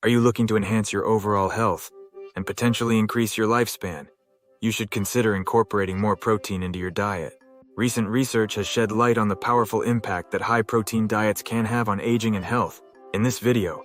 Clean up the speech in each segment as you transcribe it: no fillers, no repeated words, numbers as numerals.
Are you looking to enhance your overall health and potentially increase your lifespan? You should consider incorporating more protein into your diet. Recent research has shed light on the powerful impact that high-protein diets can have on aging and health. In this video,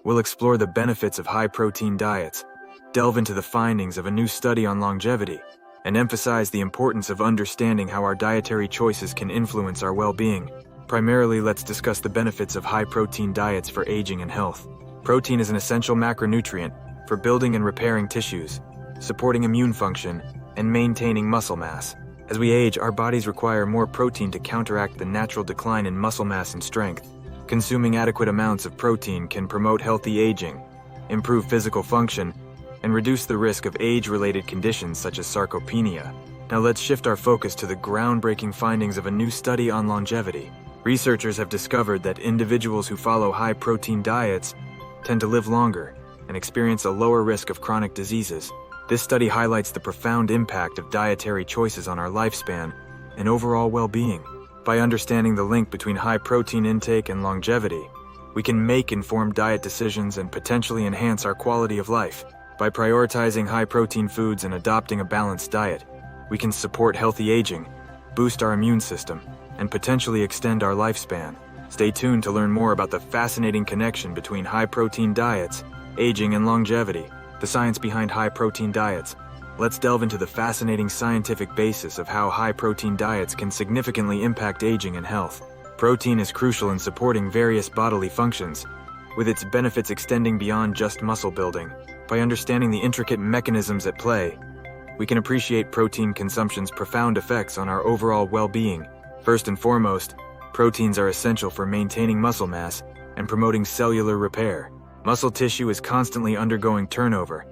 we'll explore the benefits of high-protein diets, delve into the findings of a new study on longevity, and emphasize the importance of understanding how our dietary choices can influence our well-being. Primarily, let's discuss the benefits of high-protein diets for aging and health. Protein is an essential macronutrient for building and repairing tissues, supporting immune function, and maintaining muscle mass. As we age, our bodies require more protein to counteract the natural decline in muscle mass and strength. Consuming adequate amounts of protein can promote healthy aging, improve physical function, and reduce the risk of age-related conditions such as sarcopenia. Now let's shift our focus to the groundbreaking findings of a new study on longevity. Researchers have discovered that individuals who follow high-protein diets tend to live longer and experience a lower risk of chronic diseases. This study highlights the profound impact of dietary choices on our lifespan and overall well-being. By understanding the link between high protein intake and longevity, we can make informed diet decisions and potentially enhance our quality of life. By prioritizing high-protein foods and adopting a balanced diet, we can support healthy aging, boost our immune system, and potentially extend our lifespan. Stay tuned to learn more about the fascinating connection between high-protein diets, aging, and longevity. The science behind high-protein diets. Let's delve into the fascinating scientific basis of how high-protein diets can significantly impact aging and health. Protein is crucial in supporting various bodily functions, with its benefits extending beyond just muscle building. By understanding the intricate mechanisms at play, we can appreciate protein consumption's profound effects on our overall well-being. First and foremost, proteins are essential for maintaining muscle mass and promoting cellular repair. Muscle tissue is constantly undergoing turnover,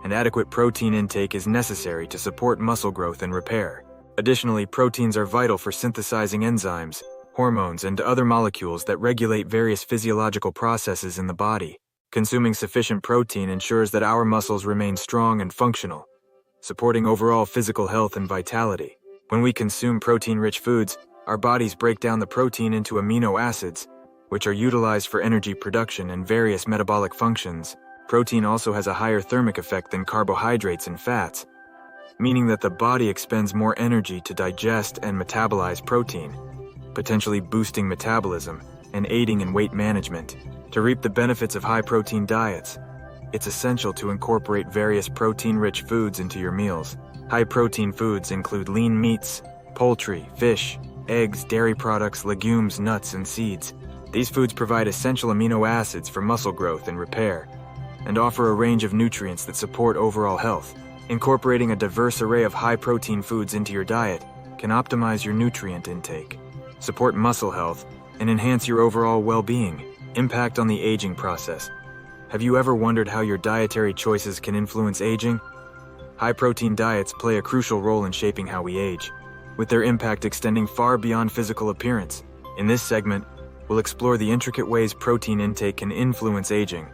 and adequate protein intake is necessary to support muscle growth and repair. Additionally, proteins are vital for synthesizing enzymes, hormones, and other molecules that regulate various physiological processes in the body. Consuming sufficient protein ensures that our muscles remain strong and functional, supporting overall physical health and vitality. When we consume protein-rich foods, our bodies break down the protein into amino acids, which are utilized for energy production and various metabolic functions. Protein also has a higher thermic effect than carbohydrates and fats, meaning that the body expends more energy to digest and metabolize protein, potentially boosting metabolism and aiding in weight management. To reap the benefits of high-protein diets, it's essential to incorporate various protein-rich foods into your meals. High-protein foods include lean meats, poultry, fish, eggs, dairy products, legumes, nuts, and seeds. These foods provide essential amino acids for muscle growth and repair, and offer a range of nutrients that support overall health. Incorporating a diverse array of high-protein foods into your diet can optimize your nutrient intake, support muscle health, and enhance your overall well-being. Impact on the aging process. Have you ever wondered how your dietary choices can influence aging? High-protein diets play a crucial role in shaping how we age, with their impact extending far beyond physical appearance. In this segment, we'll explore the intricate ways protein intake can influence aging,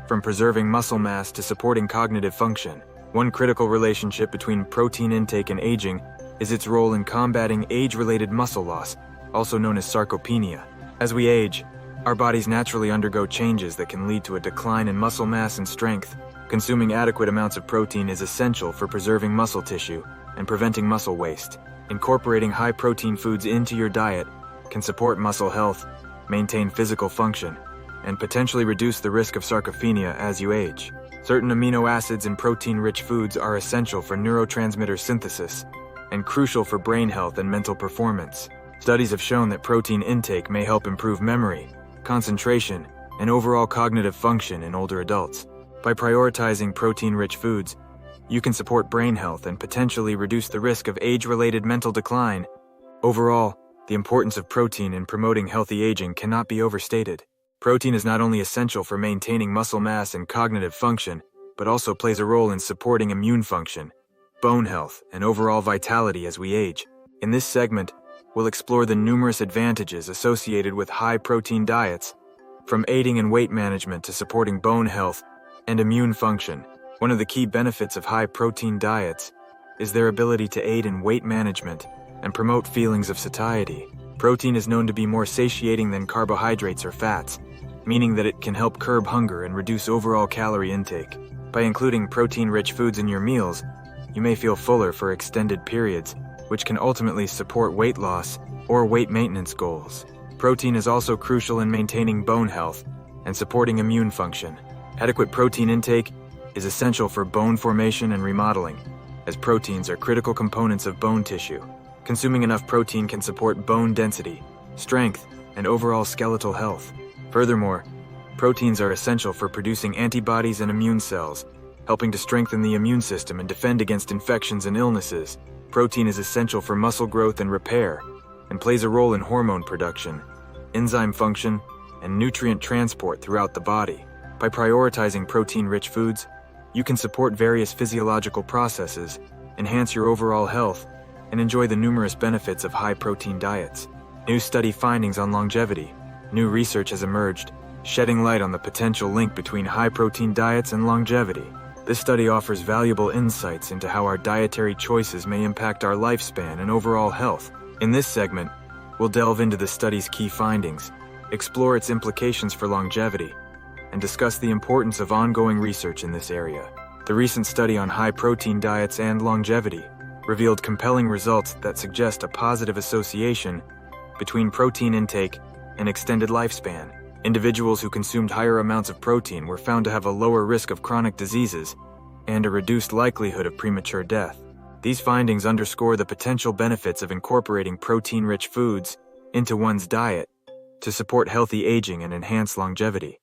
from preserving muscle mass to supporting cognitive function. One critical relationship between protein intake and aging is its role in combating age-related muscle loss, also known as sarcopenia. As we age, our bodies naturally undergo changes that can lead to a decline in muscle mass and strength. Consuming adequate amounts of protein is essential for preserving muscle tissue and preventing muscle waste. Incorporating high-protein foods into your diet can support muscle health, maintain physical function, and potentially reduce the risk of sarcopenia as you age. Certain amino acids in protein-rich foods are essential for neurotransmitter synthesis and crucial for brain health and mental performance. Studies have shown that protein intake may help improve memory, concentration, and overall cognitive function in older adults. By prioritizing protein-rich foods, you can support brain health and potentially reduce the risk of age-related mental decline. Overall, the importance of protein in promoting healthy aging cannot be overstated. Protein is not only essential for maintaining muscle mass and cognitive function, but also plays a role in supporting immune function, bone health, and overall vitality as we age. In this segment, we'll explore the numerous advantages associated with high-protein diets, from aiding in weight management to supporting bone health and immune function. One of the key benefits of high-protein diets is their ability to aid in weight management and promote feelings of satiety. Protein is known to be more satiating than carbohydrates or fats, meaning that it can help curb hunger and reduce overall calorie intake. By including protein-rich foods in your meals, you may feel fuller for extended periods, which can ultimately support weight loss or weight maintenance goals. Protein is also crucial in maintaining bone health and supporting immune function. Adequate protein intake is essential for bone formation and remodeling, as proteins are critical components of bone tissue. Consuming enough protein can support bone density, strength, and overall skeletal health. Furthermore, proteins are essential for producing antibodies and immune cells, helping to strengthen the immune system and defend against infections and illnesses. Protein is essential for muscle growth and repair, and plays a role in hormone production, enzyme function, and nutrient transport throughout the body. By prioritizing protein-rich foods, you can support various physiological processes, enhance your overall health, and enjoy the numerous benefits of high-protein diets. New study findings on longevity. New research has emerged, shedding light on the potential link between high-protein diets and longevity. This study offers valuable insights into how our dietary choices may impact our lifespan and overall health. In this segment, we'll delve into the study's key findings, explore its implications for longevity, and discuss the importance of ongoing research in this area. The recent study on high-protein diets and longevity revealed compelling results that suggest a positive association between protein intake and extended lifespan. Individuals who consumed higher amounts of protein were found to have a lower risk of chronic diseases and a reduced likelihood of premature death. These findings underscore the potential benefits of incorporating protein-rich foods into one's diet to support healthy aging and enhance longevity.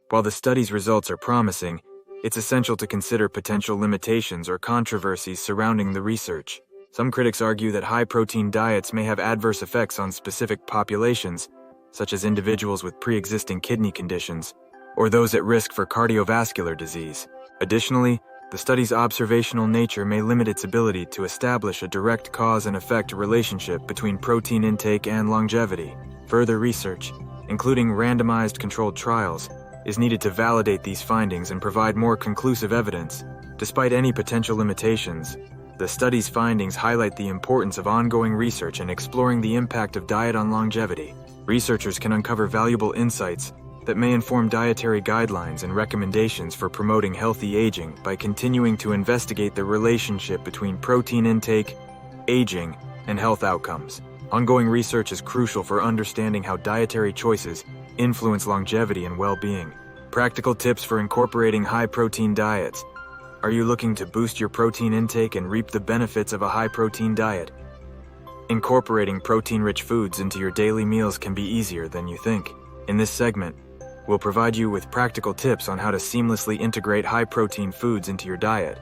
While the study's results are promising, it's essential to consider potential limitations or controversies surrounding the research. Some critics argue that high-protein diets may have adverse effects on specific populations, such as individuals with pre-existing kidney conditions or those at risk for cardiovascular disease. Additionally, the study's observational nature may limit its ability to establish a direct cause and effect relationship between protein intake and longevity. Further research, including randomized controlled trials, is needed to validate these findings and provide more conclusive evidence. Despite any potential limitations, the study's findings highlight the importance of ongoing research and exploring the impact of diet on longevity. Researchers can uncover valuable insights that may inform dietary guidelines and recommendations for promoting healthy aging by continuing to investigate the relationship between protein intake, aging, and health outcomes. Ongoing research is crucial for understanding how dietary choices influence longevity and well-being. Practical tips for incorporating high-protein diets. Are you looking to boost your protein intake and reap the benefits of a high-protein diet? Incorporating protein-rich foods into your daily meals can be easier than you think. In this segment, we'll provide you with practical tips on how to seamlessly integrate high-protein foods into your diet,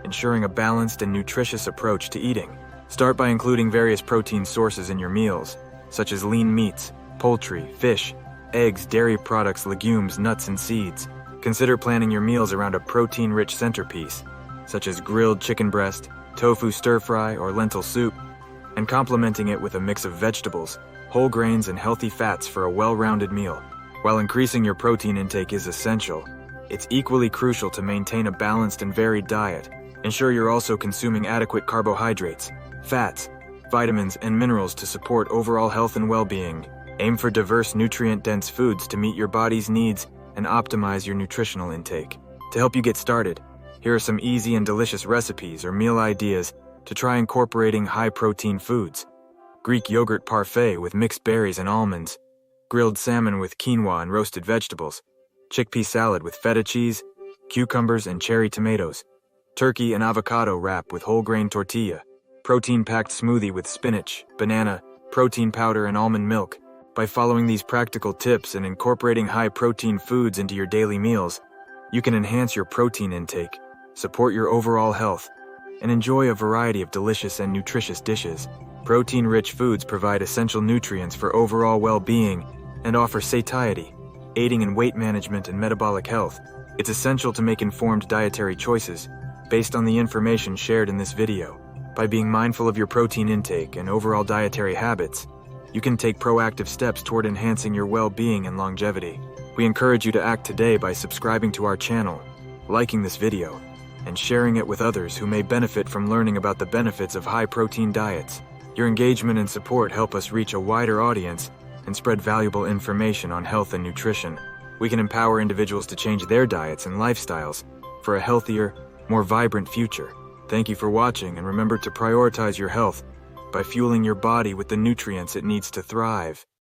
ensuring a balanced and nutritious approach to eating. Start by including various protein sources in your meals, such as lean meats, poultry, fish, eggs, dairy products, legumes, nuts, and seeds. Consider planning your meals around a protein-rich centerpiece, such as grilled chicken breast, tofu stir-fry, or lentil soup, and complementing it with a mix of vegetables, whole grains, and healthy fats for a well-rounded meal. While increasing your protein intake is essential, it's equally crucial to maintain a balanced and varied diet. Ensure you're also consuming adequate carbohydrates, fats, vitamins, and minerals to support overall health and well-being. Aim for diverse, nutrient-dense foods to meet your body's needs and optimize your nutritional intake. To help you get started, here are some easy and delicious recipes or meal ideas to try incorporating high-protein foods. Greek yogurt parfait with mixed berries and almonds, grilled salmon with quinoa and roasted vegetables, chickpea salad with feta cheese, cucumbers and cherry tomatoes, turkey and avocado wrap with whole grain tortilla, protein-packed smoothie with spinach, banana, protein powder, and almond milk. By following these practical tips and incorporating high-protein foods into your daily meals, you can enhance your protein intake, support your overall health, and enjoy a variety of delicious and nutritious dishes. Protein-rich foods provide essential nutrients for overall well-being and offer satiety, aiding in weight management and metabolic health. It's essential to make informed dietary choices based on the information shared in this video. By being mindful of your protein intake and overall dietary habits, you can take proactive steps toward enhancing your well-being and longevity. We encourage you to act today by subscribing to our channel, liking this video, and sharing it with others who may benefit from learning about the benefits of high-protein diets. Your engagement and support help us reach a wider audience and spread valuable information on health and nutrition. We can empower individuals to change their diets and lifestyles for a healthier, more vibrant future. Thank you for watching, and remember to prioritize your health by fueling your body with the nutrients it needs to thrive.